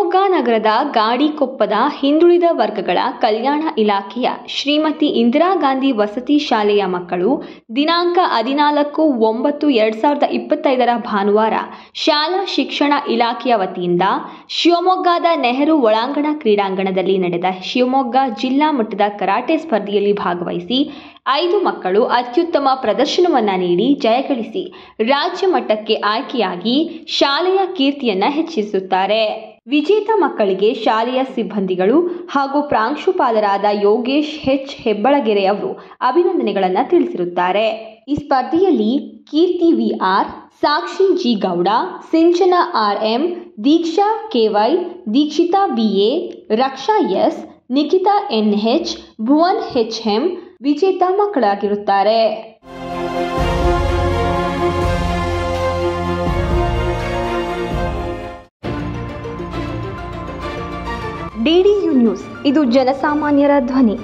ಶಿವಮೊಗ್ಗ ನಗರದ ಗಾಡಿಕೊಪ್ಪದ ಹಿಂದುಳಿದ ವರ್ಗಗಳ ಕಲ್ಯಾಣ ಇಲಾಖೆಯ ಶ್ರೀಮತಿ ಇಂದಿರಾ ಗಾಂಧಿ ವಸತಿ ಶಾಲೆಯ ಮಕ್ಕಳು ದಿನಾಂಕ 14/9/2025 ಭಾನುವಾರ ಶಾಲಾ ಶಿಕ್ಷಣ ಇಲಾಖೆಯ ವತಿಯಿಂದ ಶಿವಮೊಗ್ಗದ ನೆಹರು ಒಳಾಂಗಣ ಕ್ರೀಡಾಂಗಣದಲ್ಲಿ ನಡೆದ ಶಿವಮೊಗ್ಗ ಜಿಲ್ಲಾ ಮಟ್ಟದ ಕರಾಟೆ ಸ್ಪರ್ಧೆಯಲ್ಲಿ ಭಾಗವಹಿಸಿ 5 ಮಕ್ಕಳು ಅತ್ಯುತ್ತಮ ಪ್ರದರ್ಶನವನ್ನ ನೀಡಿ ಜಯಗಳಿಸಿ ರಾಜ್ಯ ಮಟ್ಟಕ್ಕೆ ಆಯ್ಕೆಯಾಗಿ ಶಾಲೆಯ ಕೀರ್ತಿಯನ್ನ ಹೆಚ್ಚಿಸುತ್ತಾರೆ. ವಿಜೇತ ಮಕ್ಕಳಿಗೆ ಶಾಲೆಯ ಸಿಬ್ಬಂದಿಗಳು ಹಾಗೂ ಪ್ರಾಂಶುಪಾಲರಾದ ಯೋಗೇಶ್ ಎಚ್ ಹೆಬ್ಬಳಗೆರೆ ಅವರು ಅಭಿನಂದನೆಗಳನ್ನು ತಿಳಿಸಿರುತ್ತಾರೆ. ಈ ಸ್ಪರ್ಧೆಯಲ್ಲಿ Keerthi VR, Sakshi G Gowda, Sinchana RM, Deeksha KY, Deekshitha BA, Raksha S, Nikhitha NH, Bhuvan HM ವಿಜೇತ ಮಕ್ಕಳಾಗಿರುತ್ತಾರೆ. ಡಿಡಿಯು ನ್ಯೂಸ್, ಇದು ಜನಸಾಮಾನ್ಯರ ಧ್ವನಿ.